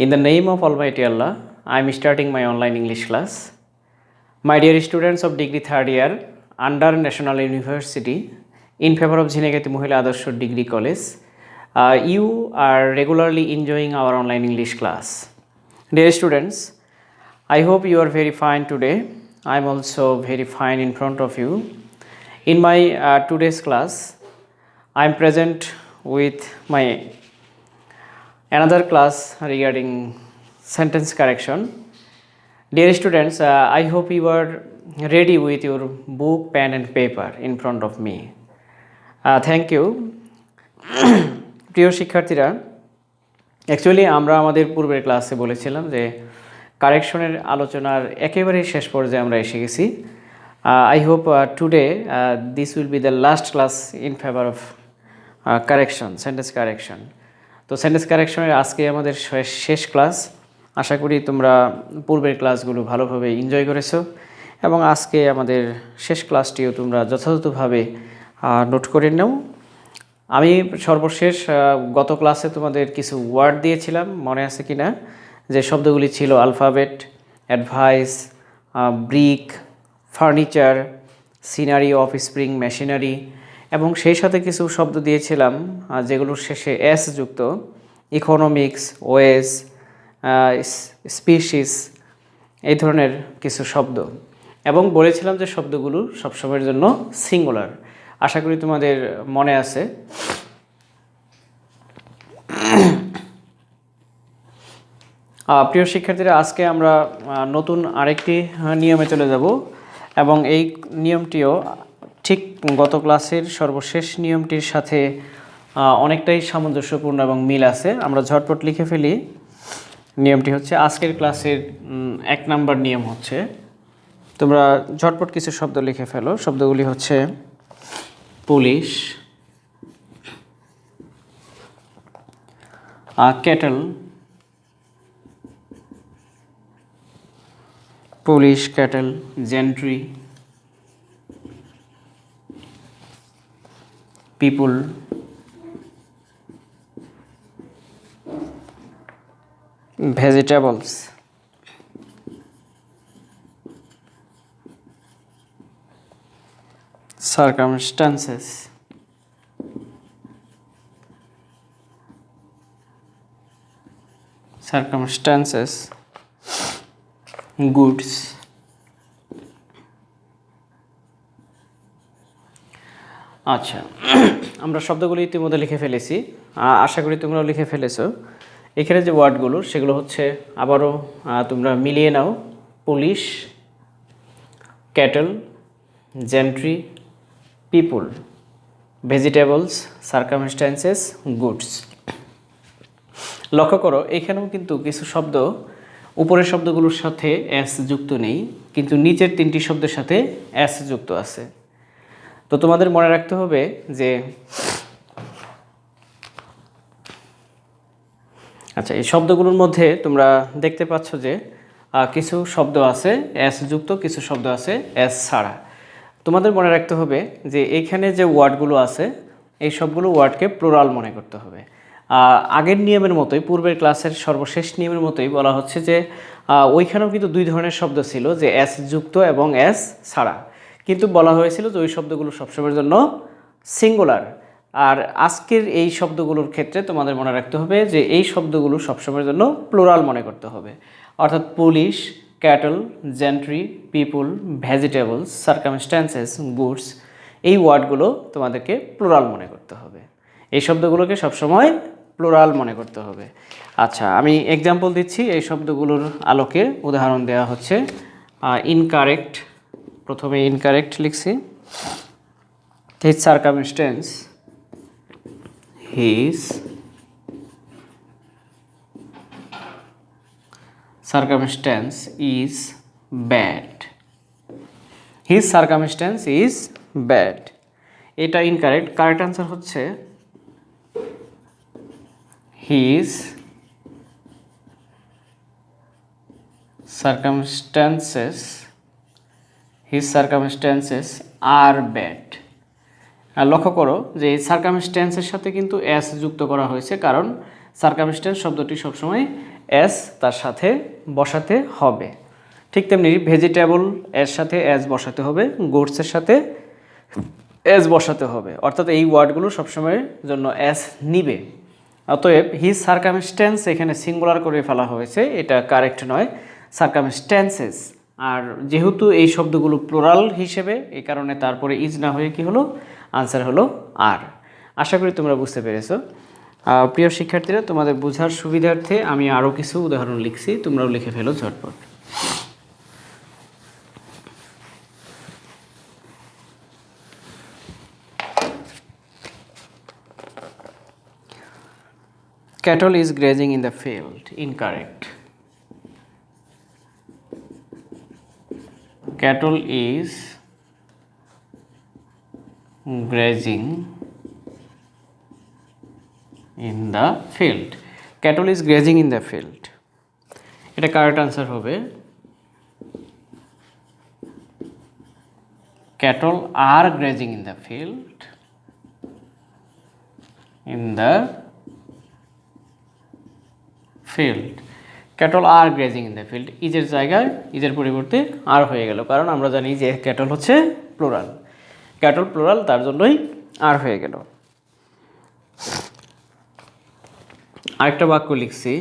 In the name of Almighty Allah, I am starting my online English class. My dear students of degree third year under National University in favor of Jhinegati Mohila Adarsho Degree College, you are regularly enjoying our online English class. Dear students, I hope you are very fine today. I am also very fine in front of you. In my today's class, I am present with my another class regarding sentence correction. Dear students, I hope you are ready with your book, pen and paper in front of me. Thank you. প্রিয় শিক্ষার্থীরা, actually আমরা আমাদের পূর্বের ক্লাসে বলেছিলাম যে কারেকশনের আলোচনার একেবারে শেষ পর্যায়ে আমরা এসে গেছি। I hope today this will be the last class in favour of correction, sentence correction. তো সেন্টেন্স কারেকশনের আজকে আমাদের শেষ ক্লাস। আশা করি তোমরা পূর্বের ক্লাসগুলো ভালোভাবে এনজয় করেছো এবং আজকে আমাদের শেষ ক্লাসটিও তোমরা যথাযথভাবে নোট করে নাও। আমি সর্বশেষ গত ক্লাসে তোমাদের কিছু ওয়ার্ড দিয়েছিলাম, মনে আছে কি না? যে শব্দগুলি ছিল alphabet, advice, brick, furniture, scenery, of spring, machinery এবং সেই সাথে কিছু শব্দ দিয়েছিলাম যেগুলোর শেষে এস যুক্ত, ইকোনমিক্স, ওয়েস, স্পিসিস, এই ধরনের কিছু শব্দ, এবং বলেছিলাম যে শব্দগুলো সবসময়ের জন্য সিঙ্গুলার। আশা করি তোমাদের মনে আছে। প্রিয় শিক্ষার্থীরা, আজকে আমরা নতুন আরেকটি নিয়মে চলে যাব এবং এই নিয়মটিও ঠিক গত ক্লাসের সর্বশেষ নিয়মটির সাথে অনেকটাই সামঞ্জস্যপূর্ণ এবং মিল আছে। আমরা ঝটপট লিখে ফেলি। নিয়মটি হচ্ছে, আজকের ক্লাসের 1 নম্বর নিয়ম হচ্ছে, তোমরা ঝটপট কিছু শব্দ লিখে ফেলো। শব্দগুলি হচ্ছে police, cattle, police, cattle, gentry, people, vegetables, circumstances, goods, আচ্ছা, আমরা শব্দগুলি ইতিমধ্যে লিখে ফেলেছি। আশা করি তোমরাও লিখে ফেলেছো। এখানে যে ওয়ার্ডগুলো সেগুলো হচ্ছে, আবারও তোমরা মিলিয়ে নাও: police, cattle, gentry, people, vegetables, circumstances, goods. লক্ষ্য করো, এখানেও কিন্তু কিছু শব্দ উপরের শব্দগুলোর সাথে এস যুক্ত নেই, কিন্তু নিচের 3টি শব্দের সাথে এস যুক্ত আছে। তো তোমাদের মনে রাখতে হবে যে আচ্ছা, এই শব্দগুলোর মধ্যে তোমরা দেখতে পাচ্ছ যে কিছু শব্দ আছে এস যুক্ত, কিছু শব্দ আছে এস ছাড়া। তোমাদের মনে রাখতে হবে যে এইখানে যে ওয়ার্ডগুলো আছে এই সবগুলো ওয়ার্ডকে প্লুরাল মনে করতে হবে। আগের নিয়মের মতোই, পূর্বের ক্লাসের সর্বশেষ নিয়মের মতোই বলা হচ্ছে যে ওইখানেও কিন্তু 2 ধরনের শব্দ ছিল, যে এস যুক্ত এবং এস ছাড়া, কিন্তু বলা হয়েছিল যে ওই শব্দগুলো সবসময়ের জন্য সিঙ্গুলার। আর আজকের এই শব্দগুলোর ক্ষেত্রে তোমাদের মনে রাখতে হবে যে এই শব্দগুলো সবসময়ের জন্য প্লুরাল মনে করতে হবে। অর্থাৎ police, cattle, gentry, people, vegetables, circumstances, goods, এই ওয়ার্ডগুলো তোমাদেরকে প্লুরাল মনে করতে হবে। এই শব্দগুলোকে সবসময় প্লুরাল মনে করতে হবে। আচ্ছা, আমি এক্সাম্পল দিচ্ছি এই শব্দগুলোর আলোকে। উদাহরণ দেওয়া হচ্ছে ইনকারেক্ট। প্রথমে ইনকারেক্ট লিখছি। His circumstance, his circumstance is bad. His circumstance is bad. এটা ইনকারেক্ট। কারেক্ট আনসার হচ্ছে his circumstances are bad. লক্ষ্য করো যে এই সার্কামস্ট্যান্সের সাথে কিন্তু এস যুক্ত করা হয়েছে, কারণ সার্কামস্ট্যান্স শব্দটি সবসময় এস তার সাথে বসাতে হবে। ঠিক তেমনি ভেজিটেবল এর সাথে এস বসাতে হবে, গুডসের সাথে এস বসাতে হবে, অর্থাৎ এই ওয়ার্ডগুলো সবসময়ের জন্য এস নিবে। অতএব হিজ সার্কামস্ট্যান্স এখানে সিঙ্গুলার করে ফেলা হয়েছে, এটা কারেক্ট নয়, সার্কামস্ট্যান্সেস। আর যেহেতু এই শব্দগুলো প্লোরাল হিসেবে, এই কারণে তারপরে ইজ না হয়ে কি হলো, আনসার হলো আর। আশা করি তোমরা বুঝতে পেরেছো। প্রিয় শিক্ষার্থীরা, তোমাদের বোঝার সুবিধার্থে আমি আরও কিছু উদাহরণ লিখছি, তোমরাও লিখে ফেলো ঝটপট। Cattle is grazing in the field. Incorrect. Cattle is grazing in the field. Cattle is grazing in the field. এটা কারেক্ট আনসার হবে cattle are grazing in the field. In the field. Cattle are grazing in the field. ইজের জায়গায় ইজের পরিবর্তে আর হয়ে গেল, কারণ আমরা জানি যে ক্যাটল হচ্ছে প্লুরাল, ক্যাটল প্লুরাল, তার জন্যই আর হয়ে গেল। আরেকটা বাক্য লিখছি,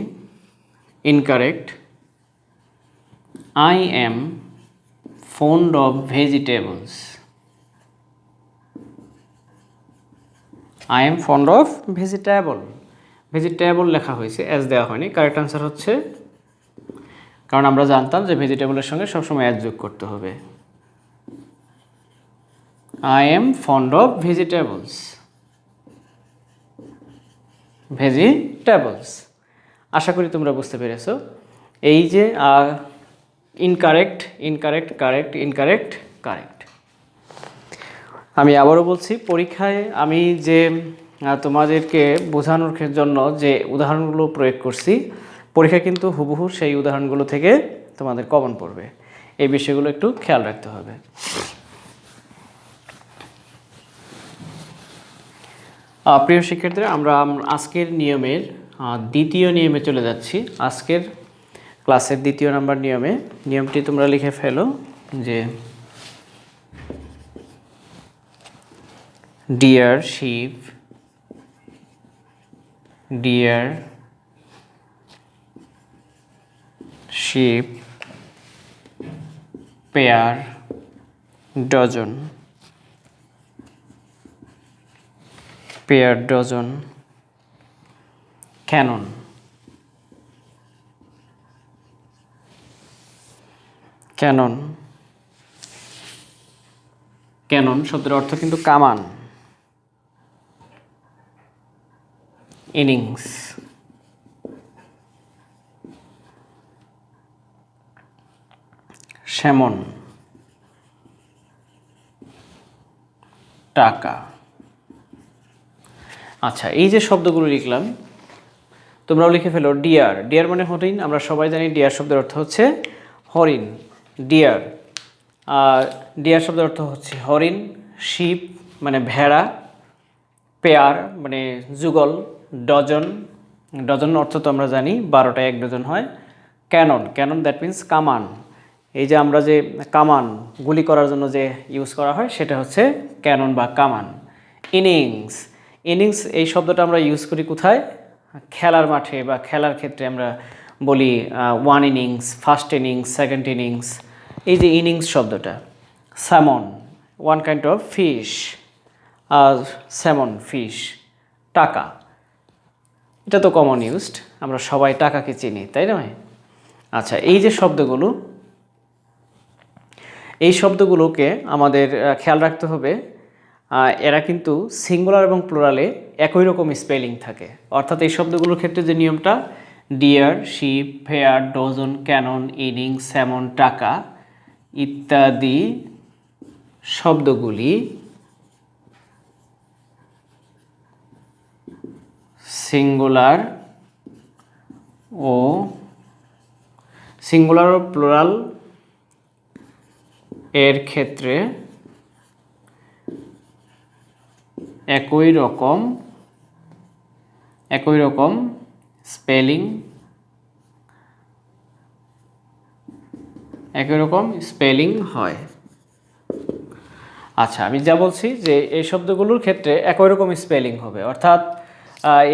incorrect. I am fond of vegetables. I am fond of vegetable. Vegetable লেখা হয়েছে, অ্যাজ দেওয়া হয়নি। কারেক্ট আনসার হচ্ছে, কারণ আমরা জানতাম যে ভেজিটেবলের সঙ্গে সবসময় অ্যাজ যোগ করতে হবে। I am fond of vegetables. Vegetables. আশা করি তোমরা বুঝতে পেরেছো। এই যে incorrect, incorrect, correct, incorrect, correct. আমি আবারও বলছি, পরীক্ষায় আমি যে তোমাদেরকে বোঝানোর জন্য যে উদাহরণগুলো প্রয়োগ করছি, পরীক্ষা কিন্তু হুবহু সেই উদাহরণগুলো থেকে তোমাদের কমন পড়বে। এই বিষয়গুলো একটু খেয়াল রাখতে হবে। প্রিয় শিক্ষার্থীরা, আমরা আজকের নিয়মের দ্বিতীয় নিয়মে চলে যাচ্ছি। আজকের ক্লাসের দ্বিতীয় নাম্বার নিয়মে, নিয়মটি তোমরা লিখে ফেলো যে deer sheep, deer sheep, pair, dozen, pair dozen, cannon. Cannon, cannon শব্দের অর্থ কিন্তু কামান। ইনিংস, সেমন, টাকা। আচ্ছা, এই যে শব্দগুলো লিখলাম, তোমরাও লিখে ফেলো। ডিয়ার, ডিয়ার মানে হরিণ। আমরা সবাই জানি ডিয়ার শব্দের অর্থ হচ্ছে হরিণ। ডিয়ার, ডিয়ার শব্দের অর্থ হচ্ছে হরিণ। শিপ মানে ভেড়া। পেয়ার মানে যুগল। ডজন, ডজন অর্থ তো আমরা জানি 12টা 1 ডজন হয়। ক্যানন, ক্যানন দ্যাট মিন্স কামান। এই যে আমরা যে কামান গুলি করার জন্য যে ইউজ করা হয়, সেটা হচ্ছে ক্যানন বা কামান। ইনিংস, ইনিংস এই শব্দটা আমরা ইউজ করি কোথায়? খেলার মাঠে বা খেলার ক্ষেত্রে আমরা বলি one innings, first innings, second innings. এই যে ইনিংস শব্দটা। Salmon, one kind of fish, salmon fish. টাকা, এটা তো কমন ইউজড, আমরা সবাই টাকাকে চিনি, তাই নয়? আচ্ছা, এই যে শব্দগুলো, এই শব্দগুলোকে আমাদের খেয়াল রাখতে হবে, এরা কিন্তু সিঙ্গুলার এবং প্লুরালে একই রকম স্পেলিং থাকে। অর্থাৎ এই শব্দগুলোর ক্ষেত্রে যে নিয়মটা, deer, sheep, fair, dozen, cannon, innings, salmon, টাকা ইত্যাদি শব্দগুলি সিঙ্গুলার ও প্লুরাল এর ক্ষেত্রে একই রকম স্পেলিং একই রকম স্পেলিং হয়। আচ্ছা, আমি যা বলছি যে এই শব্দগুলোর ক্ষেত্রে একই রকম স্পেলিং হবে, অর্থাৎ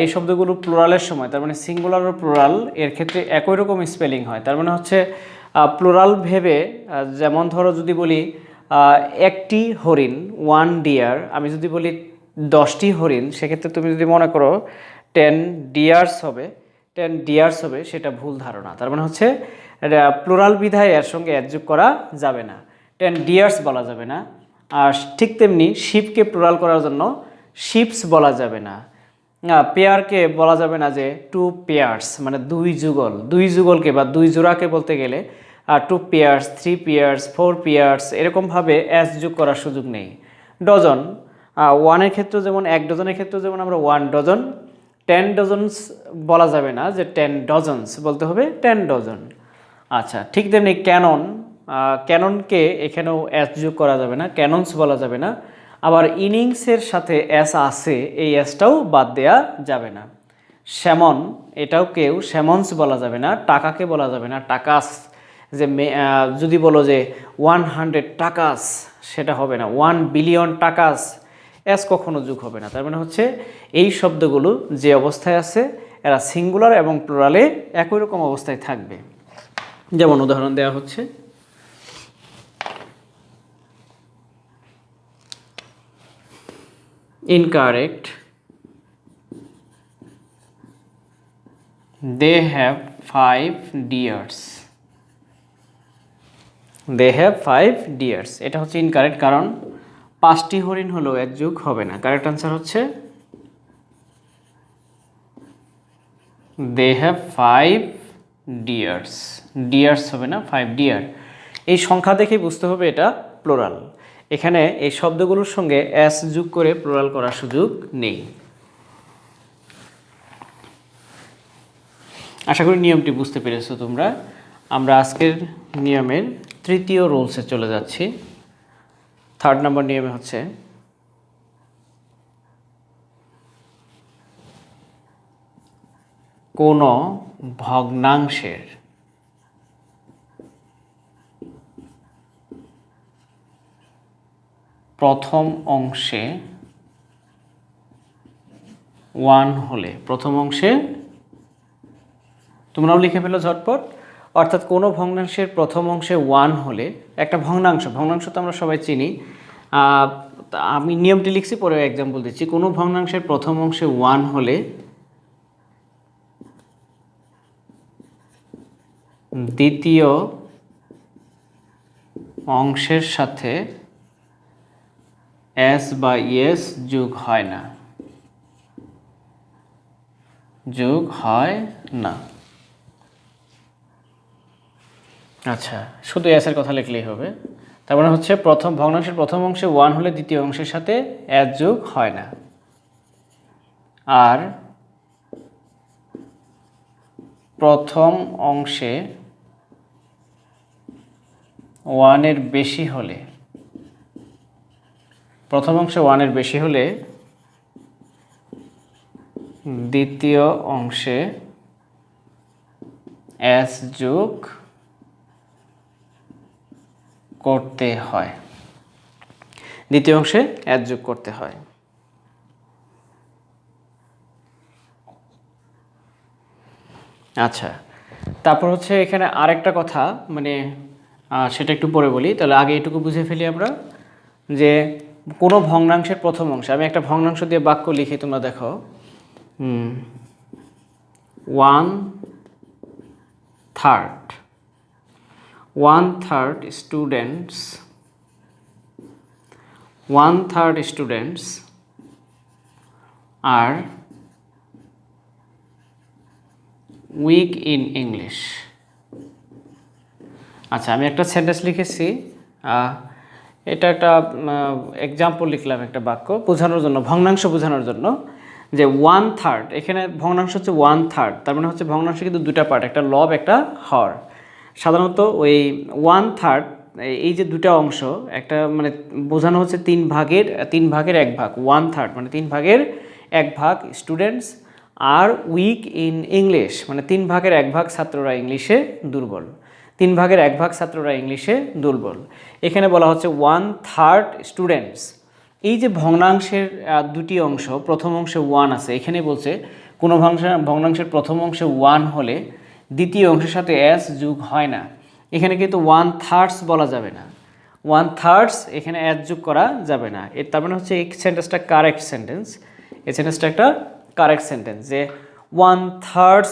এই শব্দগুলো প্লুরালের সময়, তার মানে সিঙ্গুলার ও প্লুরাল এর ক্ষেত্রে একই রকম স্পেলিং হয়। তার মানে হচ্ছে প্লুরাল ভেবে, যেমন ধরো যদি বলি একটি হরিণ, ওয়ান ডিয়ার, আমি যদি বলি 10টি হরিণ, সেক্ষেত্রে তুমি যদি মনে করো 10 ডিয়ার্স হবে, 10 ডিয়ার্স হবে, সেটা ভুল ধারণা। তার মানে হচ্ছে প্লুরাল বিধায় এর সঙ্গে যোগ করা যাবে না, 10 ডিয়ার্স বলা যাবে না। আর ঠিক তেমনি শিপকে প্লুরাল করার জন্য শিপস বলা যাবে না। পেয়ারকে বলা যাবে না যে 2 পেয়ার্স, মানে 2 যুগল, 2 যুগলকে বা 2 জোড়াকে বলতে গেলে 2 পেয়ার্স, 3 পেয়ার্স, 4 পেয়ার্স, এরকমভাবে এস যোগ করার সুযোগ নেই। ডজন, ওয়ানের ক্ষেত্রে যেমন, 1 ডজনের ক্ষেত্রে যেমন আমরা 1 ডজন, 10 ডজনস বলা যাবে না যে 10 ডজনস, বলতে হবে 10 ডজন। আচ্ছা, ঠিক তেমনি ক্যানন, ক্যাননকে এখানেও এস যোগ করা যাবে না, ক্যাননস বলা যাবে না। আবার ইনিংসের সাথে এস আছে, এই এসটাও বাদ দেয়া যাবে না। স্যামন, এটাও কেউ স্যামন্স বলা যাবে না, টাকাকে বলা যাবে না টাকাস, যে যদি বলো যে 100 টাকাস, সেটা হবে না, 1 বিলিয়ন টাকাস, এস কখনো যোগ হবে না। তার মানে হচ্ছে এই শব্দগুলো যে অবস্থায় আছে এরা সিঙ্গুলার এবং প্লুরালে একই রকম অবস্থায় থাকবে। যেমন উদাহরণ দেওয়া হচ্ছে, incorrect, they have 5 deers, they have 5 deers, এটা হচ্ছে ইনকারেক্ট, কারণ 5টি হরিণ হলো এক যোগ হবে না। কারেক্ট আনসার হচ্ছে they have 5 deers, deers হবে না, 5 deer। এই সংখ্যা দেখে বুঝতে হবে এটা প্লুরাল। এখানে এই শব্দগুলোর সঙ্গে এস যোগ করে প্লুরাল করার সুযোগ নেই। আশা করি নিয়মটি বুঝতে পেরেছো তোমরা। আমরা আজকের নিয়মের তৃতীয় রুলসে চলে যাচ্ছি। 3rd নম্বর নিয়মে হচ্ছে কোনো ভগ্নাংশের প্রথম অংশে 1 হলে, প্রথম অংশে তোমরাও লিখে ফেলো ঝটপট, অর্থাৎ কোনো ভগ্নাংশের প্রথম অংশে 1 হলে, একটা ভগ্নাংশ, ভগ্নাংশ তো আমরা সবাই চিনি, আমি নিয়মটি লিখছি, পরে এক্সাম্পল দিচ্ছি। কোনো ভগ্নাংশের প্রথম অংশে 1 হলে দ্বিতীয় অংশের সাথে এস বা ইয়েস যোগ হয় না, যোগ হয় না। আচ্ছা, শুধু এস এর কথা লিখলেই হবে। তার মানে হচ্ছে প্রথম ভগ্নাংশের প্রথম অংশে 1 হলে দ্বিতীয় অংশের সাথে এস যোগ হয় না, আর প্রথম অংশে 1 এর বেশি হলে, প্রথম অংশে 1 এর বেশি হলে দ্বিতীয় অংশে এস যোগ করতে হয়, দ্বিতীয় অংশে এস যোগ করতে হয়। আচ্ছা, তারপর হচ্ছে এখানে আরেকটা কথা, মানে সেটা একটু পরে বলি, তাহলে আগে এটুকু বুঝে ফেলি আমরা, যে কোনো ভগ্নাংশের প্রথম অংশে, আমি একটা ভগ্নাংশ দিয়ে বাক্য লিখি, তোমরা দেখো, 1/3, 1/3 students, 1/3 students are weak in English। আচ্ছা, আমি একটা সেন্টেন্স লিখেছি, এটা একটা এক্সাম্পল লিখলাম, একটা বাক্য বোঝানোর জন্য, ভগ্নাংশ বোঝানোর জন্য, যে 1/3, এখানে ভগ্নাংশ হচ্ছে 1/3, তার মানে হচ্ছে ভগ্নাংশ কিন্তু দুটা পার্ট, একটা লব একটা হর। সাধারণত ওই 1/3, এই যে দুটা অংশ, একটা মানে বোঝানো হচ্ছে 3 ভাগের 1 ভাগ, 1/3 মানে 3 ভাগের 1 ভাগ students are weak in English, মানে 3 ভাগের 1 ভাগ ছাত্ররা ইংলিশে দুর্বল। 1/3 ছাত্ররা ইংলিশে দুর্বল। এখানে বলা হচ্ছে 1/3 স্টুডেন্টস। এই যে ভগ্নাংশের দুটি অংশ, প্রথম অংশে 1 আছে, এখানে বলছে কোনো ভগ্নাংশের প্রথম অংশে 1 হলে দ্বিতীয় অংশের সাথে এস যোগ হয় না। এখানে কিন্তু 1/3 বলা যাবে না, 1/3 এখানে এস যোগ করা যাবে না। এর তার মানে হচ্ছে এই সেন্টেন্সটা কারেক্ট সেন্টেন্স, এই সেন্টেন্সটা একটা কারেক্ট সেন্টেন্স যে 1/3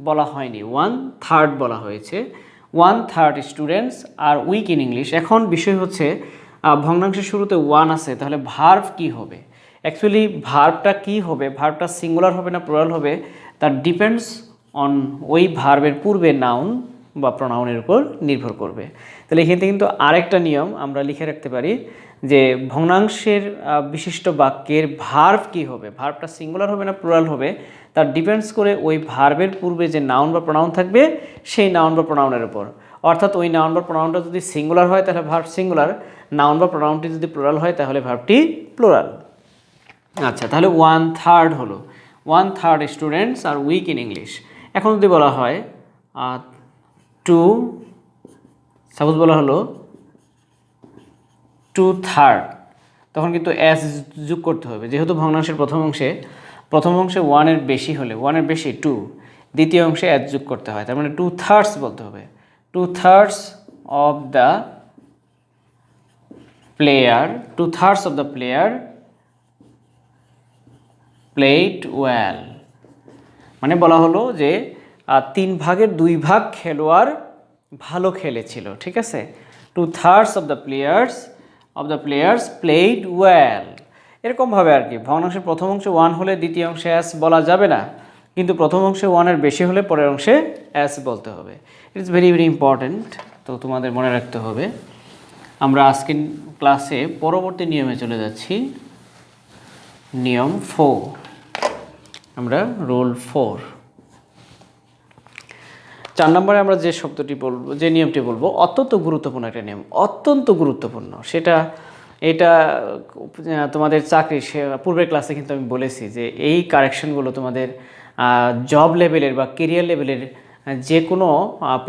বলা হয়নি, 1/3 বলা হয়েছে। 1/3 students are weak in English. এখন বিষয় হচ্ছে ভগ্নাংশের শুরুতে 1 আছে, তাহলে ভার্ব কি হবে? অ্যাকচুয়ালি ভার্বটা কি হবে, ভার্বটা সিঙ্গুলার হবে না প্লুরাল হবে, তার ডিপেন্ডস অন ওই ভার্বের পূর্বে নাউন বা প্রনাউনের উপর নির্ভর করবে। তাহলে এখান থেকে কিন্তু আরেকটা নিয়ম আমরা লিখে রাখতে পারি যে ভগ্নাংশের বিশিষ্ট বাক্যের ভার্ব কি হবে, ভার্বটা সিঙ্গুলার হবে না প্লুরাল হবে, তার ডিপেন্ডস করে ওই ভার্বের পূর্বে যে নাউন বা প্রনাউন থাকবে সেই নাউন বা প্রনাউনের উপর। অর্থাৎ ওই নাউন বা প্রনাউনটা যদি সিঙ্গুলার হয় তাহলে ভার্ব সিঙ্গুলার, নাউন বা প্রনাউনটি যদি প্লুরাল হয় তাহলে ভার্বটি প্লুরাল। আচ্ছা, তাহলে 1/3 হলো, 1/3 students are weak in English. এখন যদি বলা হয় টু, সাপোজ বলা হলো 2/3, তখন কিন্তু এস যোগ করতে হবে, যেহেতু ভগ্নাংশের প্রথম অংশে 1-এর বেশি হলে, 1-এর বেশি 2, দ্বিতীয় অংশে এস যোগ করতে হয়, তার মানে 2/3 বলতে হবে। 2/3 of the player, 2/3 of the player played well. মানে বলা হলো যে 3/2 খেলোয়াড় ভালো খেলেছিল, ঠিক আছে। 2/3 of the players played well. এরকমভাবে আর কি, ভগ্নাংশের প্রথম অংশে 1 হলে দ্বিতীয় অংশে এস বলা যাবে না, কিন্তু প্রথম অংশে 1-এর বেশি হলে পরের অংশে এস বলতে হবে। ইটস ভেরি ভেরি ইম্পর্ট্যান্ট, তো তোমাদের মনে রাখতে হবে। আমরা আজকের ক্লাসে পরবর্তী নিয়মে চলে যাচ্ছি, নিয়ম 4। আমরা রুল 4 4 নম্বরে আমরা যে শব্দটি বলবো, যে নিয়মটি বলবো, অত্যন্ত গুরুত্বপূর্ণ একটা নিয়ম, অত্যন্ত গুরুত্বপূর্ণ। এটা তোমাদের চাকরি পূর্বের ক্লাসে কিন্তু আমি বলেছি যে এই কারেকশনগুলো তোমাদের জব লেভেলের বা কেরিয়ার লেভেলের যে কোনো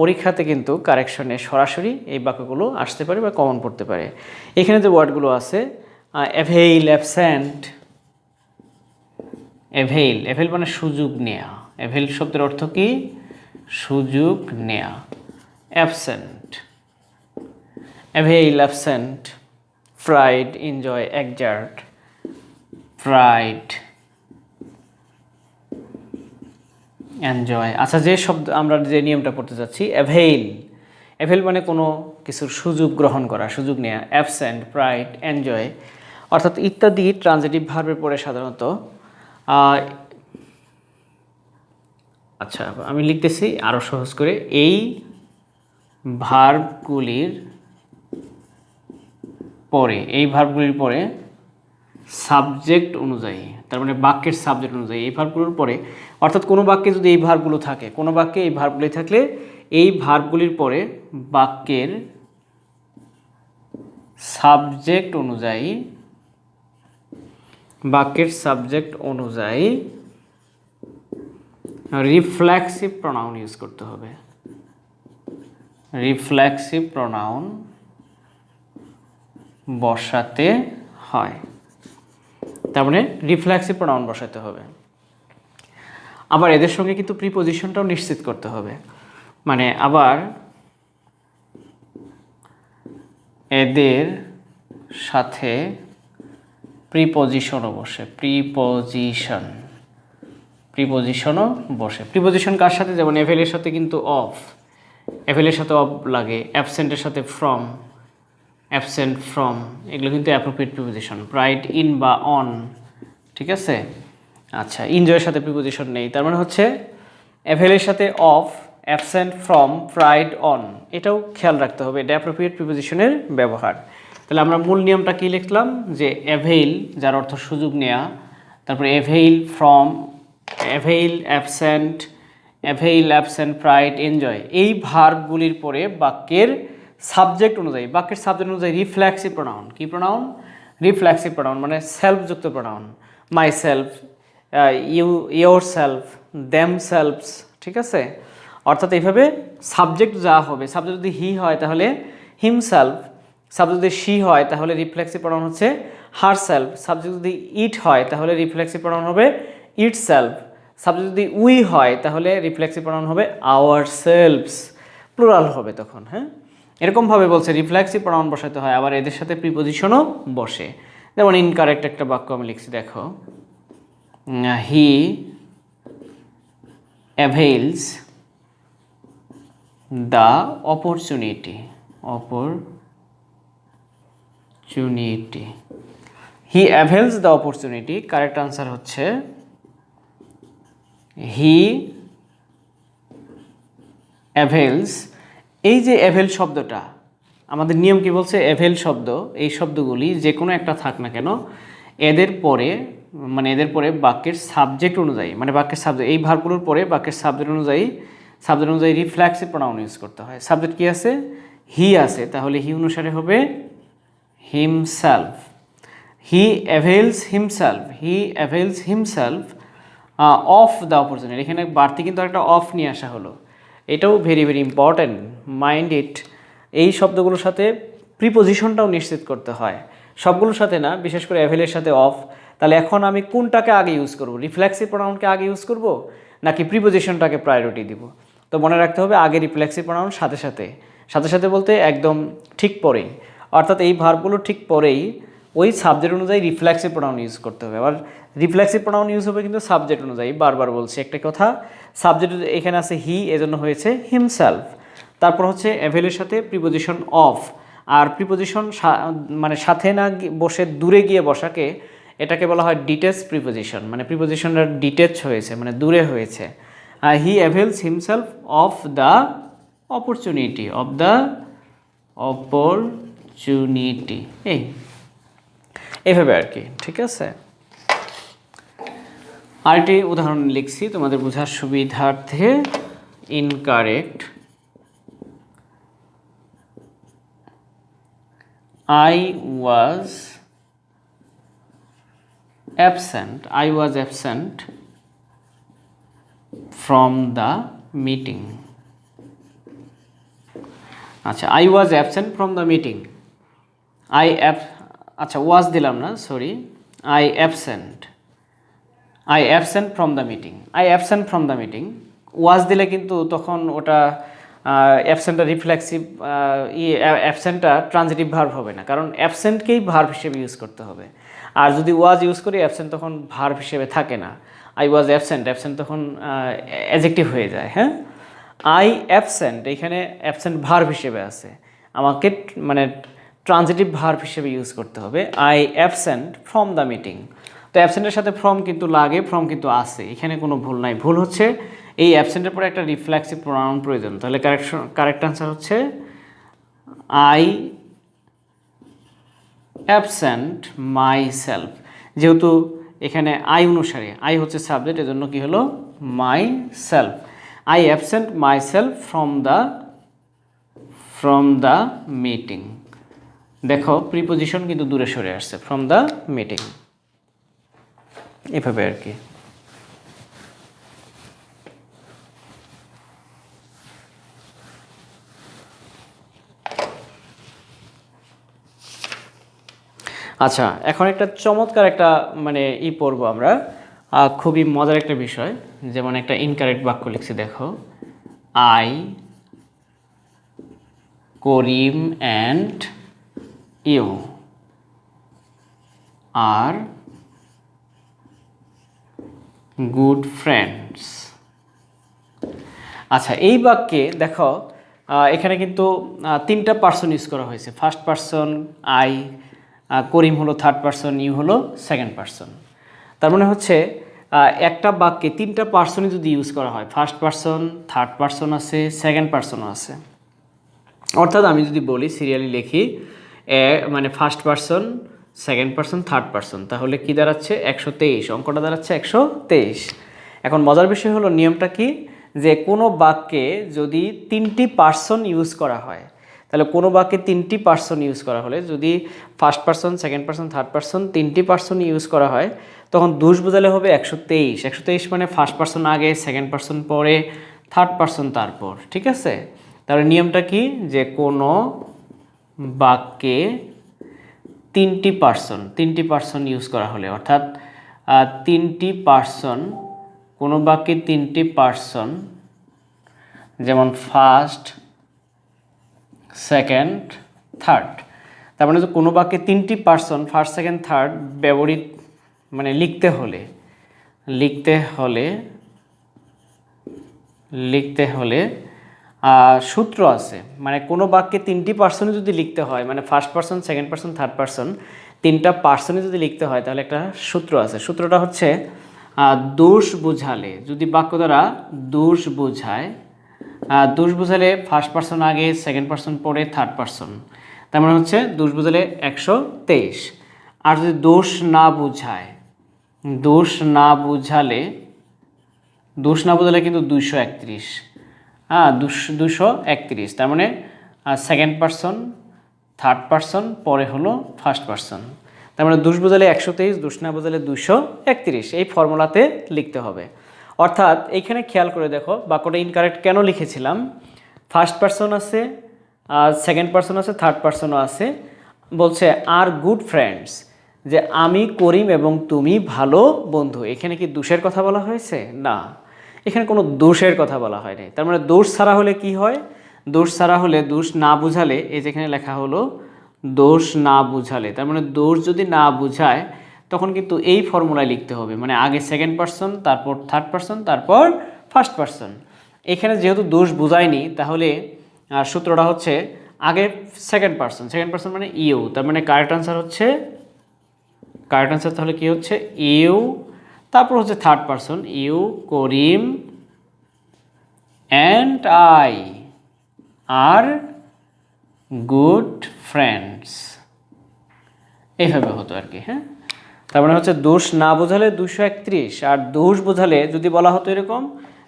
পরীক্ষাতে কিন্তু কারেকশনে সরাসরি এই বাক্যগুলো আসতে পারে বা কমন পড়তে পারে। এখানে যে ওয়ার্ডগুলো আছে, অ্যাভেইল, অ্যাবসেন্ট। অ্যাভেইল মানে সুযোগ নেয়া। অ্যাভেইল শব্দের অর্থ কি? সুযোগ নেয়া। Absent, avail, absent. Fried, enjoy, excerpt. Fried, enjoy. আচ্ছা, যে শব্দ আমরা যে নিয়মটা করতে যাচ্ছি, অ্যাভেইল মানে কোনো কিছুর সুযোগ গ্রহণ করা, সুযোগ নেয়া। অ্যাবসেন্ট, প্রাইড, এনজয় অর্থাৎ ইত্যাদি ট্রানজিটিভ ভার্বের পরে সাধারণত আচ্ছা আমি লিখতেছি আরও সহজ করে, এই ভার্বগুলির পরে সাবজেক্ট অনুযায়ী, তার মানে বাক্যের সাবজেক্ট অনুযায়ী এই ভার্বগুলোর পরে, অর্থাৎ কোনো বাক্যে যদি এই ভার্বগুলো থাকে, কোনো বাক্যে এই ভার্বগুলি থাকলে এই ভার্বগুলির পরে বাক্যের সাবজেক্ট অনুযায়ী রিফ্লেক্সিভ প্রনাউন ইউজ করতে হবে। রিফ্লেক্সিভ প্রনাউন বসাতে হয়, তার মানে রিফ্লেক্সিভ প্রনাউন বসাতে হবে। আবার এদের সঙ্গে কিন্তু প্রিপোজিশনটাও নিশ্চিত করতে হবে, মানে আবার এদের সাথে প্রিপোজিশনও বসে। প্রিপোজিশনও বসে। প্রিপোজিশন কার সাথে? যেমন অ্যাভেলের সাথে কিন্তু অফ, অ্যাভেলের সাথে অফ লাগে। অ্যাবসেন্টের সাথে ফ্রম, অ্যাবসেন্ট ফ্রম, এগুলো কিন্তু অ্যাপ্রোপ্রিয়েট প্রিপোজিশন। প্রাইড, ইন বা অন, ঠিক আছে। আচ্ছা, এনজয়ের সাথে প্রিপোজিশন নেই, তার মানে হচ্ছে অ্যাভেলের সাথে of, absent from, pride, on, এটাও খেয়াল রাখতে হবে, এটা অ্যাপ্রোপ্রিয়েট প্রিপোজিশনের ব্যবহার। তাহলে আমরা মূল নিয়মটা কি লিখলাম, যে অ্যাভেইল যার অর্থ সুযোগ নেয়া, তারপরে avail from, avail, absent, pride, enjoy, এই ভার্বগুলির পরে বাক্যের সাবজেক্ট অনুযায়ী রিফ্লেক্সিভ প্রনাউন। কি প্রনাউন? রিফ্লেক্সিভ প্রনাউন, মানে সেলফযুক্ত pronoun. Myself, yourself, themselves, ঠিক আছে। অর্থাৎ এইভাবে সাবজেক্ট যা হবে, সাবজেক্ট যদি হি হয় তাহলে হিমসেলফ, সাবজেক্ট যদি শি হয় তাহলে রিফ্লেক্সিভ প্রনাউন হচ্ছে হারসেলফ, সাবজেক্ট যদি ইট হয় তাহলে রিফ্লেক্সিভ প্রনাউন হবে ইটসেলফ, সাবজেক্ট যদি উই হয় তাহলে রিফ্লেক্সিভ প্রনাউন হবে আওয়ারসেলভস, প্লুরাল হবে তখন। হ্যাঁ, এরকমভাবে বলছে রিফ্লেক্সিভ প্রনাউন বসাতে হয়, আবার এদের সাথে প্রিপোজিশনও বসে। যেমন ইনকারেক্ট একটা বাক্য আমি লিখছি, দেখো, he avails the opportunity, he avails the opportunity, correct answer হচ্ছে হি অ্যাভেলস। এই যে অ্যাভেল শব্দটা, আমাদের নিয়ম কি বলছে, অ্যাভেল শব্দ, এই শব্দগুলি যে কোনো একটা থাক না কেন, এদের পরে বাক্যের সাবজেক্ট অনুযায়ী, মানে বাক্যের সাবজেক্ট, এই ভার্বগুলোর পরে বাক্যের সাবজেক্ট অনুযায়ী রিফ্লেক্সিভ প্রনাউন ইউজ করতে হয়। সাবজেক্ট কি আছে, হি আছে, তাহলে হি অনুসারে হবে himself. He avails himself of the opportunity. এখানে বাড়তি কিন্তু একটা অফ নিয়ে আসা হলো, এটাও very very important, mind it. এই শব্দগুলোর সাথে প্রিপোজিশনটাও নিশ্চিত করতে হয়, সবগুলোর সাথে না, বিশেষ করে অ্যাভেলের সাথে অফ। তাহলে এখন আমি কোনটাকে আগে ইউজ করব, রিফ্লেক্সিভ প্রনাউনকে আগে ইউজ করব নাকি প্রিপোজিশনটাকে প্রায়োরিটি দিব? তো মনে রাখতে হবে আগে রিফ্লেক্সিভ প্রনাউন, সাথে সাথে বলতে একদম ঠিক পরেই, অর্থাৎ এই ভার্বগুলো ঠিক পরেই ওই সাবজেক্ট অনুযায়ী রিফ্লেক্সিভ প্রনাউন ইউজ করতে হবে। আবার রিফ্লেক্সিভ প্রনাউন ইউজ হবে কিন্তু সাবজেক্ট অনুযায়ী, বারবার বলছি একটা কথা, সাবজেক্ট এখানে আছে হি, এজন্য হয়েছে হিমসেলফ। তারপর হচ্ছে অ্যাভেলের সাথে প্রিপোজিশন অফ, আর প্রিপোজিশন মানে সাথে না বসে দূরে গিয়ে বসাকে, এটাকে বলা হয় ডিটেচ প্রিপোজিশন, মানে প্রিপোজিশনটা ডিটেচ হয়েছে, মানে দূরে হয়েছে। হি avails himself of the opportunity, এইভাবে আর কি, ঠিক আছে। আরেকটি উদাহরণ লিখছি তোমাদের বোঝার সুবিধার্থে। Incorrect, I was absent from the meeting. আচ্ছা, I was absent from the meeting. আচ্ছা, was দিলাম না, sorry, I absent from the meeting. was দিলে কিন্তু তখন ওটা অ্যাবসেন্টটা রিফ্লেক্সিভ, অ্যাবসেন্টটা ট্রানজিটিভ ভার্ব হবে না, কারণ অ্যাবসেন্টকেই ভার্ব হিসেবে ইউজ করতে হবে। আর যদি ওয়াজ ইউজ করি, অ্যাবসেন্ট তখন ভার্ব হিসেবে থাকে না। আই ওয়াজ অ্যাবসেন্ট তখন অ্যাডজেক্টিভ হয়ে যায়। হ্যাঁ, আই অ্যাবসেন্ট, এখানে অ্যাবসেন্ট ভার্ব হিসেবে আছে, আমাকে মানে ট্রানজিটিভ ভার্ব হিসেবে ইউজ করতে হবে। I absent from the meeting. তো অ্যাবসেন্টের সাথে ফ্রম কিন্তু লাগে, ফ্রম কিন্তু আছে, এখানে কোনো ভুল নাই। ভুল হচ্ছে এই অ্যাবসেন্টের পরে একটা রিফ্লেক্সিভ প্রনাউন প্রয়োজন। তাহলে কারেক্ট আনসার হচ্ছে আই অ্যাবসেন্ট মাই সেলফ। যেহেতু এখানে আই অনুসারে, আই হচ্ছে সাবজেক্ট, এজন্য কি হলো my self. I absent my self from the meeting. দেখো প্রিপোজিশন কিন্তু দূরে সরে আসছে, ফ্রম দ্য মিটিং, এভাবে আর কি। আচ্ছা, এখন একটা চমৎকার একটা মানে পড়বো আমরা, খুবই মজার একটা বিষয়। যেমন একটা ইনকারেক্ট বাক্য লিখছি, দেখো, I, Karim and you are good friends. আচ্ছা, এই বাক্যে দেখো এখানে কিন্তু তিনটা পার্সন ইউজ করা হয়েছে। ফার্স্ট পার্সন আই, করিম হলো থার্ড পার্সন, ইউ হলো সেকেন্ড পার্সন। তার মানে হচ্ছে একটা বাক্যে তিনটা পার্সনই যদি ইউজ করা হয়, ফার্স্ট পার্সন, থার্ড পার্সন আছে, সেকেন্ড পার্সনও আছে। অর্থাৎ আমি যদি বলি সিরিয়ালি লিখি, মানে first person, second person, third person, তাহলে কি দাঁড়াচ্ছে 123, অঙ্কটা দাঁড়াচ্ছে 123। এখন মজার বিষয় হলো নিয়মটা কি, যে কোনো বাক্যে যদি তিনটি পার্সন ইউজ করা হয়, তাহলে কোনো বাক্যে তিনটি পার্সন ইউজ করা হলে, যদি first person, second person, third person তিনটি পার্সন ইউজ করা হয়, তখন দুষ বোঝালে হবে 123। 123 মানে ফার্স্ট পার্সন আগে, সেকেন্ড পার্সন পরে, থার্ড পারসন তারপর, ঠিক আছে? তাহলে নিয়মটা কি, যে কোনো বাক্যে তিনটি পার্সন ইউজ করা হলে, অর্থাৎ তিনটি পার্সন, কোনো বাক্যে তিনটি পার্সন, যেমন ফার্স্ট, সেকেন্ড, থার্ড। তার মানে কোনো বাক্যে তিনটি পার্সন ফার্স্ট, সেকেন্ড, থার্ড ব্যবহৃত, মানে লিখতে হলে সূত্র আছে। মানে কোনো বাক্যে তিনটি পার্সনই যদি লিখতে হয়, মানে first person, second person, third person, তিনটা পার্সনই যদি লিখতে হয়, তাহলে একটা সূত্র আছে। সূত্রটা হচ্ছে দোষ বোঝালে, যদি বাক্য দ্বারা দোষ বোঝালে ফার্স্ট পার্সন আগে, সেকেন্ড পার্সন পরে, থার্ড পার্সন, তার মানে হচ্ছে দোষ বোঝালে 123। আর যদি দোষ না বোঝালে কিন্তু 231। 231, তার মানে সেকেন্ড পার্সন, থার্ড পার্সন, পরে হলো ফার্স্ট পার্সন। তার মানে দোষ বোঝালে 123, দোষ না বোঝালে 231। এই ফর্মুলাতে লিখতে হবে। অর্থাৎ এইখানে খেয়াল করে দেখো বাক্যটা ইনকারেক্ট কেন লিখেছিলাম। ফার্স্ট পার্সন আছে, সেকেন্ড পার্সন আছে, থার্ড পার্সনও আছে। বলছে আর গুড ফ্রেন্ডস, যে আমি করিম এবং তুমি ভালো বন্ধু। এখানে কি দোষের কথা বলা হয়েছে? না, এখানে কোনো দোষের কথা বলা হয়নি। তার মানে দোষ ছাড়া হলে কি হয়? দোষ ছাড়া হলে, দোষ না বুঝালে, এই যেখানে লেখা হলো দোষ না বুঝালে, তার মানে দোষ যদি না বুঝায় তখন কিন্তু এই ফর্মুলায় লিখতে হবে, মানে আগে সেকেন্ড পার্সন, তারপর থার্ড পার্সন, তারপর ফার্স্ট পার্সন। এখানে যেহেতু দোষ বুঝায়নি, তাহলে সূত্রটা হচ্ছে আগে সেকেন্ড পার্সন মানে ইউ, তার মানে কারেক্ট আনসার তাহলে কি হচ্ছে ইউ, তারপর হচ্ছে third person, you, Karim and I are good friends, এইভাবে হতো আর কি। হ্যাঁ, তার মানে হচ্ছে দোষ না বোঝালে 231, আর দোষ বোঝালে যদি বলা হতো এরকম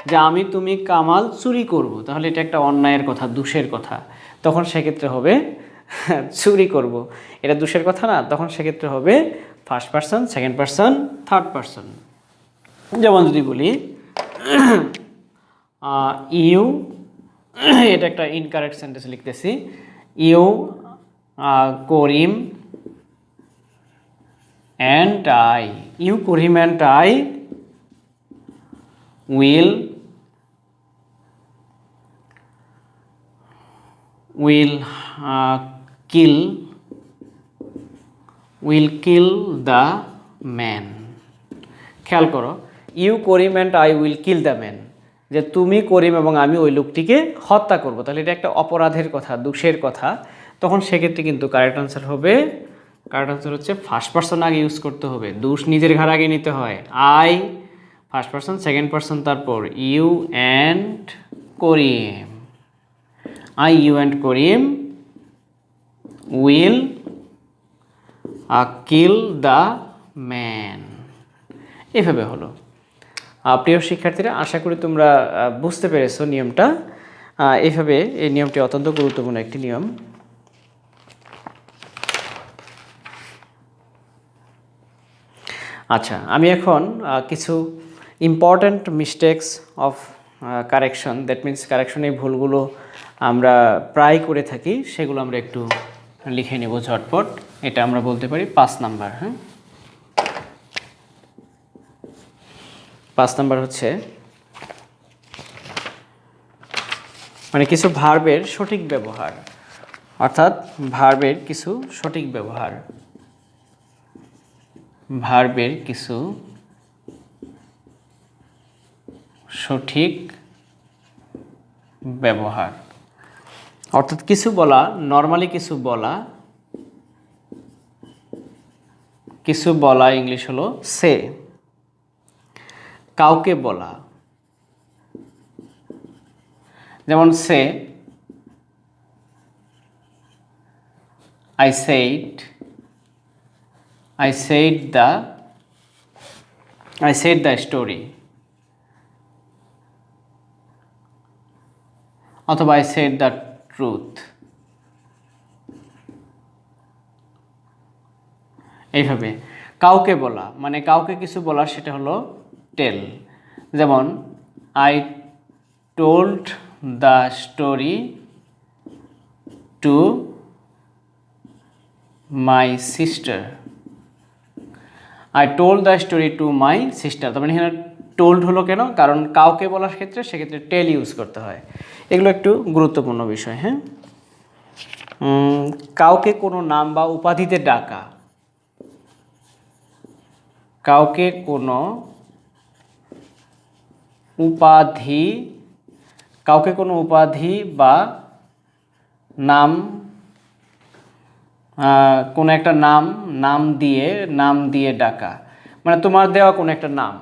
যে আমি তুমি কামাল চুরি করব, তাহলে এটা একটা অন্যায়ের কথা, দোষের কথা, তখন সেক্ষেত্রে হবে চুরি করব, এটা দোষের কথা না, তখন সেক্ষেত্রে হবে first person, second person, third person. যেমন যদি বলি ইউ, এটা একটা ইনকারেক্ট সেন্টেন্স লিখতেছি, you, Karim and I, you Karim and I will kill the man। খেয়াল করো, you Karim and I will kill the man, যে তুমি করিম এবং আমি ওই লোকটিকে হত্যা করব, তাহলে এটা একটা অপরাধের কথা, দোষের কথা, তখন সেক্ষেত্রে কিন্তু কারেক্ট আনসার হচ্ছে ফার্স্ট পার্সন আগে ইউজ করতে হবে, দোষ নিজের ঘাড় আগে নিতে হয়। I first person, second person, তারপর you and Karim, I, you and Karim will kill the man. এভাবে হলো। প্রিয় শিক্ষার্থীরা, আশা করি তোমরা বুঝতে পেরেছো নিয়মটা। এইভাবে এই নিয়মটি অত্যন্ত গুরুত্বপূর্ণ একটি নিয়ম। আচ্ছা, আমি এখন কিছু important mistakes of correction, that means কারেকশনের ভুলগুলো আমরা প্রায় করে থাকি, সেগুলো আমরা একটু লিখে নেব ঝটপট। এটা আমরা বলতে পারি 5 নাম্বার। হ্যাঁ, 5 নাম্বার হচ্ছে মানে কিছু ভার্বের সঠিক ব্যবহার, অর্থাৎ ভার্বের কিছু সঠিক ব্যবহার, ভার্বের কিছু সঠিক ব্যবহার, অর্থাৎ কিছু বলা, নর্মালি কিছু বলা ইংলিশ হলো সে। কাউকে বলা, যেমন সে, I said the story, অথবা I said the truth। এইভাবে কাউকে বলা, মানে কাউকে কিছু বলা, সেটা হলো টেল। যেমন I told the story to my sister. I told the story to my sister. তার মানে এখানে টোল্ড হলো কেন? কারণ কাউকে বলার ক্ষেত্রে সেক্ষেত্রে টেল ইউজ করতে হয়। এগুলো একটু গুরুত্বপূর্ণ বিষয়। হ্যাঁ, কাউকে কোনো নাম বা উপাধিতে ডাকা, কাউকে কোনো উপাধি, কাউকে কোনো উপাধি বা নাম, কোনো একটা নাম দিয়ে ডাকা, মানে তোমার দেওয়া কোনো একটা নাম,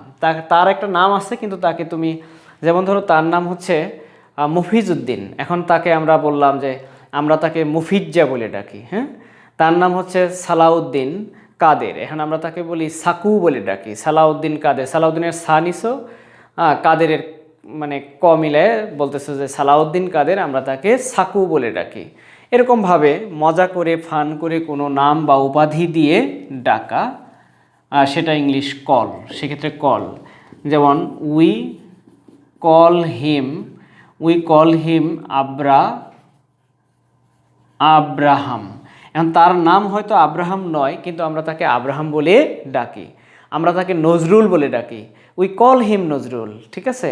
তার একটা নাম আছে কিন্তু তাকে তুমি, যেমন ধরো তার নাম হচ্ছে মুফিজউদ্দিন, এখন তাকে আমরা বললাম যে আমরা তাকে মুফিজ্জা বলে ডাকি। হ্যাঁ, তার নাম হচ্ছে সালাউদ্দিন কাদের, এখন আমরা তাকে বলি সাকু বলে ডাকি, সালাউদ্দিন কাদের। সালাউদ্দিনের সানিসো কাদেরের মানে ক মিলে বলতেছে যে সালাউদ্দিন কাদের, আমরা তাকে সাকু বলে ডাকি। এরকমভাবে মজা করে ফান করে কোনো নাম বা উপাধি দিয়ে ডাকা, সেটা ইংলিশ কল, সেক্ষেত্রে কল। যেমন উই কল হিম আব্রাহাম। এখন তার নাম হয়তো আব্রাহাম নয়, কিন্তু আমরা তাকে আব্রাহাম বলে ডাকি। আমরা তাকে নজরুল বলে ডাকি, উই কল হিম নজরুল। ঠিক আছে,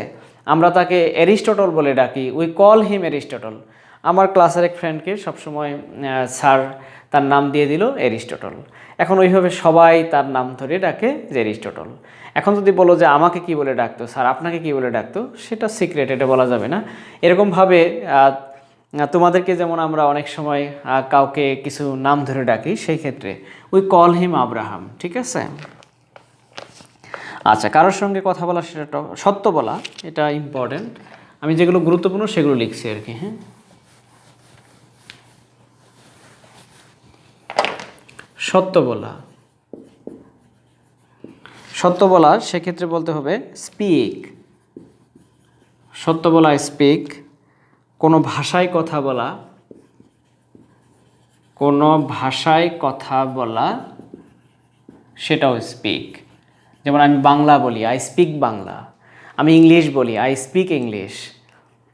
আমরা তাকে অ্যারিস্টটল বলে ডাকি, উই কল হিম অ্যারিস্টটল। আমার ক্লাসের এক ফ্রেন্ডকে সবসময় স্যার তার নাম দিয়ে দিল অ্যারিস্টটল। এখন ওইভাবে সবাই তার নাম ধরে ডাকে যে অ্যারিস্টটল। এখন যদি বলো যে আমাকে কি বলে ডাকতো স্যার, আপনাকে কি বলে ডাকতো, সেটা সিক্রেট, এটা বলা যাবে না। এরকমভাবে তোমাদেরকে যেমন আমরা অনেক সময় কাউকে কিছু নাম ধরে ডাকি, সেই ক্ষেত্রে উই কল হিম আব্রাহাম। ঠিক আছে, আচ্ছা, কারোর সঙ্গে কথা বলা, সেটা সত্য বলা, এটা ইম্পর্টেন্ট। আমি যেগুলো গুরুত্বপূর্ণ সেগুলো লিখছি আর কি। হ্যাঁ, সত্য বলা, সত্য বলা সেক্ষেত্রে বলতে হবে স্পিক। সত্য বলা স্পিক। কোনো ভাষায় কথা বলা, কোনো ভাষায় কথা বলা সেটাও স্পিক। যেমন আমি বাংলা বলি, আই স্পিক বাংলা। আমি ইংলিশ বলি, আই স্পিক ইংলিশ।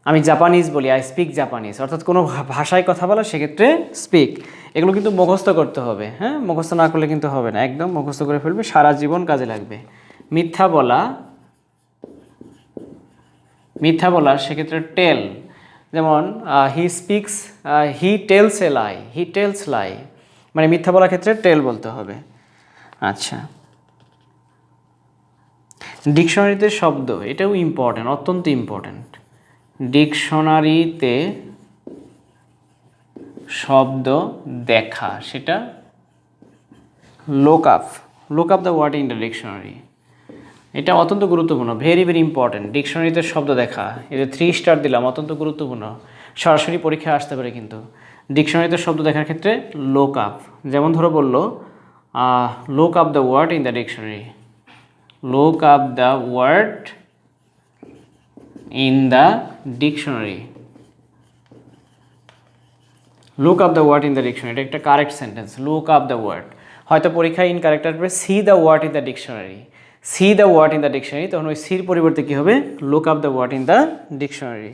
আমি জাপানিজ বলি, আই স্পিক জাপানিজ। অর্থাৎ কোনো ভাষায় কথা বলা, সেক্ষেত্রে স্পিক। এগুলো কিন্তু মুখস্থ করতে হবে। হ্যাঁ, মুখস্থ না করলে কিন্তু হবে না, একদম মুখস্থ করে ফেলবে, সারা জীবন কাজে লাগবে। মিথ্যা বলা, মিথ্যা বলা সেক্ষেত্রে টেল। যেমন he tells a lie, he tells লাই, মানে মিথ্যা বলার ক্ষেত্রে টেল বলতে হবে। আচ্ছা, ডিকশনারিতে শব্দ, এটাও ইম্পর্টেন্ট, অত্যন্ত ইম্পর্টেন্ট। ডিকশনারিতে শব্দ দেখা, সেটা look up the word in the dictionary. এটা অত্যন্ত গুরুত্বপূর্ণ, ভেরি ভেরি ইম্পর্টেন্ট। ডিকশনারিতে শব্দ দেখা, এটা 3 স্টার দিলাম, অত্যন্ত গুরুত্বপূর্ণ, সরাসরি পরীক্ষায় আসতে পারে কিন্তু। ডিকশনারিতে শব্দ দেখার ক্ষেত্রে look up, যেমন ধরো বললো look up the word in the dictionary, look up the word in the dictionary, look up the word in the dictionary, এটা একটা correct sentence. look up the word, হয়তো পরীক্ষায় ইনকারেক্ট আসবে see the word in the dictionary, see the word in the dictionary, তখন ওই সির পরিবর্তে কি হবে, look up the word in the dictionary।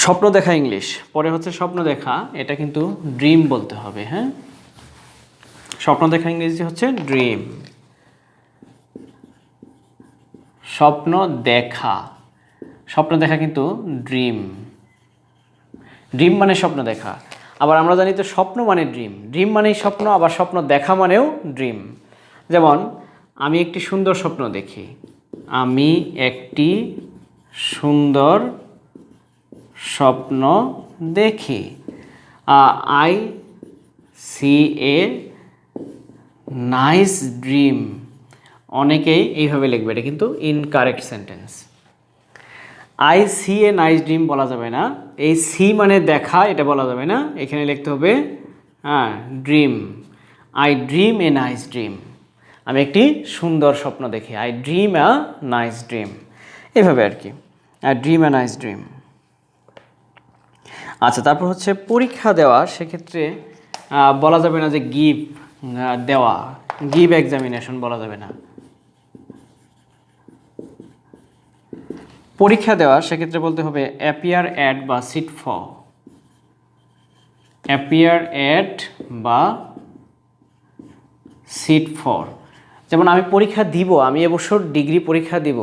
স্বপ্ন দেখা ইংলিশ, পরে হচ্ছে স্বপ্ন দেখা, এটা কিন্তু ড্রিম বলতে হবে। হ্যাঁ, স্বপ্ন দেখা ইংরেজি হচ্ছে ড্রিম। স্বপ্ন দেখা, স্বপ্ন দেখা কিন্তু ড্রিম। ড্রিম মানে স্বপ্ন দেখা। আবার আমরা জানি তো স্বপ্ন মানে ড্রিম, ড্রিম মানেই স্বপ্ন, আবার স্বপ্ন দেখা মানেও ড্রিম। যেমন আমি একটি সুন্দর স্বপ্ন দেখি, আমি একটি সুন্দর স্বপ্ন দেখি, I see a nice dream. অনেকেই এইভাবে লিখবে, এটা কিন্তু incorrect sentence. I see a nice dream বলা যাবে না, এই সি মানে দেখা, এটা বলা যাবে না, এখানে লিখতে হবে dream. I dream A nice dream, আমি একটি সুন্দর স্বপ্ন দেখি, I dream a nice dream, এভাবে আর কি, I dream a nice dream. আচ্ছা, তারপর হচ্ছে পরীক্ষা দেওয়া, সেক্ষেত্রে বলা যাবে না যে গিভ দেওয়া, গিভ এক্সামিনেশন বলা যাবে না। পরীক্ষা দেওয়া সেক্ষেত্রে বলতে হবে অ্যাপিয়ার অ্যাট বা সিট ফর, অ্যাপিয়ার অ্যাট বা সিট ফর। যেমন আমি পরীক্ষা দিব, আমি এবছর ডিগ্রি পরীক্ষা দিব,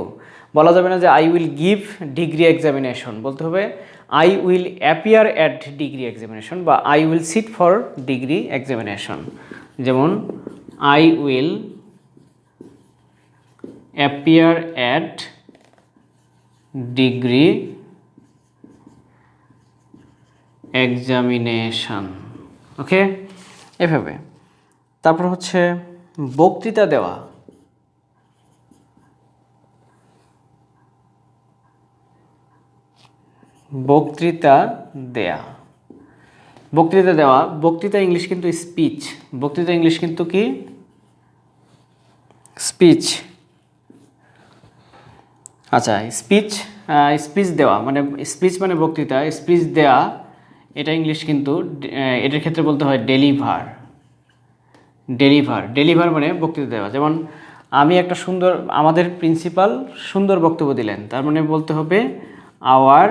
বলা যাবে না যে I will give degree examination, বলতে হবে I will appear at degree examination বা I will sit for degree examination. যেমন I will appear at degree examination. Okay, এভাবে। তারপর হচ্ছে বক্তৃতা দেওয়া, বক্তৃতা দেয়া, বক্তৃতা দেওয়া, বক্তৃতা ইংলিশ কিন্তু স্পিচ, বক্তৃতা ইংলিশ কিন্তু কি স্পিচ। আচ্ছা, স্পিচ, স্পিচ দেওয়া মানে স্পিচ মানে বক্তৃতা, স্পিচ দেওয়া এটা ইংলিশ কিন্তু এটার ক্ষেত্রে বলতে হয় ডেলিভার, ডেলিভার, ডেলিভার মানে বক্তৃতা দেওয়া। যেমন আমি একটা সুন্দর, আমাদের প্রিন্সিপাল সুন্দর বক্তব্য দিলেন, তার মানে বলতে হবে আওয়ার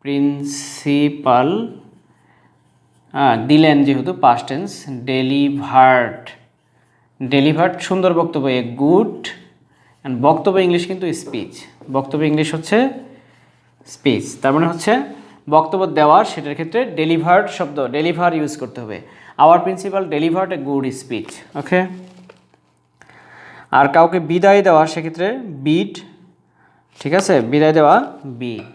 প্রিন্সিপাল, দিলেন যেহেতু পাস্ট টেন্স, ডেলিভার্ড, ডেলিভার্ড সুন্দর বক্তব্য, এ গুড, অ্যান্ড বক্তব্য ইংলিশ কিন্তু স্পিচ, বক্তব্য ইংলিশ হচ্ছে স্পিচ। তার মানে হচ্ছে বক্তব্য দেওয়ার সেটার ক্ষেত্রে ডেলিভার্ড শব্দ, ডেলিভার ইউজ করতে হবে। Our principal delivered a good speech. Okay, আর কাউকে বিদায় দেওয়া সেক্ষেত্রে বিড, ঠিক আছে, বিদায় দেওয়া বিড।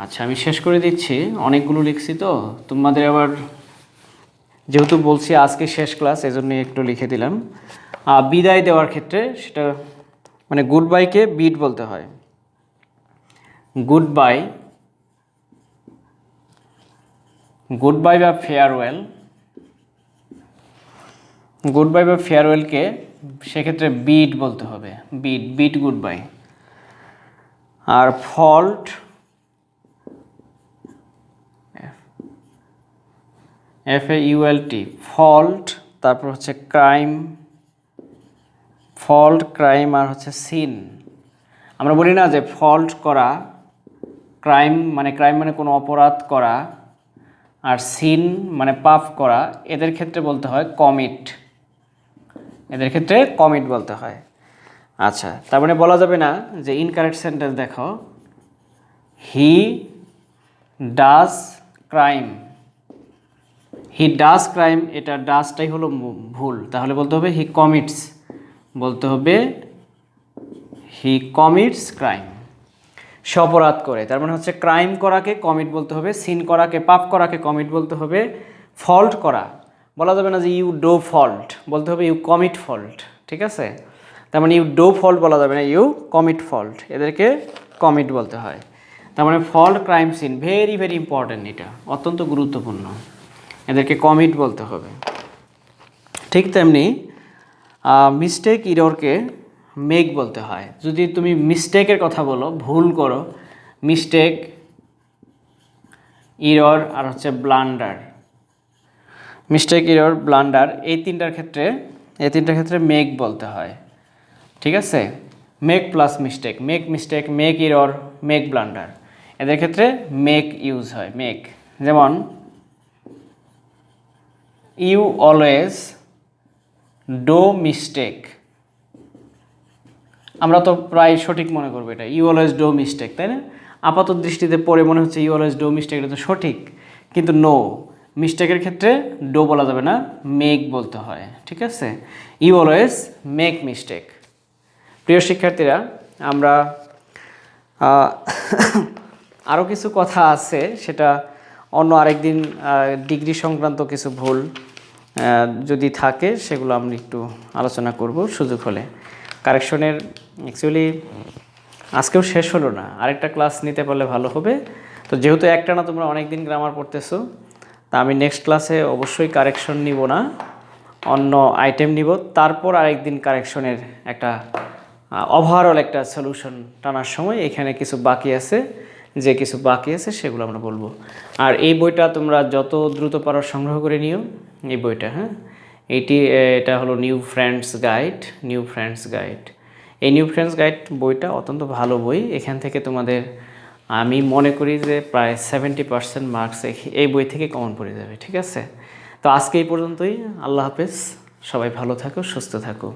আচ্ছা, আমি শেষ করে দিচ্ছি, অনেকগুলো লিখছি তো তোমাদের, আবার যেহেতু বলছি আজকে শেষ ক্লাস এজন্য একটু লিখে দিলাম। বিদায় দেওয়ার ক্ষেত্রে সেটা মানে গুড বাইকে বিড বলতে হয়, গুড বাই, গুড বাই বা ফেয়ারওয়েল, গুড বাই বা ফেয়ারওয়েলকে সেক্ষেত্রে বিড বলতে হবে, বিড, বিড গুড বাই। আর ফল্ট, FAULT, ফল্ট, তারপর হচ্ছে ক্রাইম, ফল্ট, ক্রাইম, আর হচ্ছে সিন। আমরা বলি না যে ফল্ট করা, ক্রাইম মানে কোনো অপরাধ করা, আর সিন মানে পাপ করা, এদের ক্ষেত্রে বলতে হয় কমিট, এদের ক্ষেত্রে কমিট বলতে হয়। আচ্ছা, তার মানে বলা যাবে না যে ইনকারেক্ট সেন্টেন্স দেখো, he does crime, he does crime, এটা ডাজটাই হলো ভুল, তাহলে বলতে হবে হি কমিটস, বলতে হবে হি কমিটস ক্রাইম, সে অপরাধ করে। তার মানে হচ্ছে ক্রাইম করাকে কমিট বলতে হবে, সিন করাকে, পাপ করাকে কমিট বলতে হবে, ফল্ট করা বলা যাবে না যে ইউ ডো ফল্ট, বলতে হবে ইউ কমিট ফল্ট, ঠিক আছে। তার মানে ইউ ডো ফল্ট বলা যাবে না, ইউ কমিট ফল্ট, এদেরকে কমিট বলতে হয়। তার মানে fault, crime, sin very very important, এটা অত্যন্ত গুরুত্বপূর্ণ, এদেরকে কমিট বলতে হবে। ঠিক তেমনি মিস্টেক, ইররকে মেক বলতে হয়। যদি তুমি মিস্টেকের কথা বলো, ভুল করো, মিস্টেক, ইরর আর হচ্ছে ব্লান্ডার, মিস্টেক, ইরর, ব্লান্ডার, এই তিনটার ক্ষেত্রে মেক বলতে হয়, ঠিক আছে। Make plus mistake, make mistake, make error, make blunder, এদের ক্ষেত্রে মেক ইউজ হয়, মেক। যেমন ইউ অলওয়েজ ডো মিস্টেক, আমরা তো প্রায় সঠিক মনে করবো এটা, ইউ অলওয়েজ ডো মিস্টেক, তাই না? আপাত দৃষ্টিতে পড়ে মনে হচ্ছে ইউ অলওয়েজ ডো মিস্টেক, এটা তো সঠিক, কিন্তু নো, মিস্টেকের ক্ষেত্রে ডো বলা যাবে না, মেক বলতে হয়, ঠিক আছে। You always make mistake. প্রিয় শিক্ষার্থীরা, আমরা আরও কিছু কথা আছে, সেটা অন্য আরেকদিন, ডিগ্রি সংক্রান্ত কিছু ভুল যদি থাকে সেগুলো আমরা একটু আলোচনা করব সুযোগ হলে। কারেকশনের অ্যাকচুয়ালি আজকেও শেষ হলো না, আরেকটা ক্লাস নিতে পারলে ভালো হবে। তো যেহেতু একটা না তোমরা অনেক দিন গ্রামার পড়তেছো, তা আমি নেক্সট ক্লাসে অবশ্যই কারেকশন নিব না, অন্য আইটেম নিব, তারপর আরেকদিন কারেকশনের একটা ওভারঅল একটা সলিউশন টানার সময় এখানে কিছু বাকি আছে, যে কিছু বাকি আছে সেগুলো আমরা বলবো। আর এই বইটা তোমরা যত দ্রুত পারো সংগ্রহ করে নিও, এই বইটা, হ্যাঁ, এটা হলো new friends guide, new friends guide. এই নিউ ফ্রেন্ডস গাইড বইটা অত্যন্ত ভালো বই। এখান থেকে তোমাদের আমি মনে করি যে প্রায় 70% মার্কস এই বই থেকে কমন পড়ে যাবে। ঠিক আছে, তো আজকে এই পর্যন্তই। আল্লাহ হাফেজ, সবাই ভালো থাকো, সুস্থ থাকো।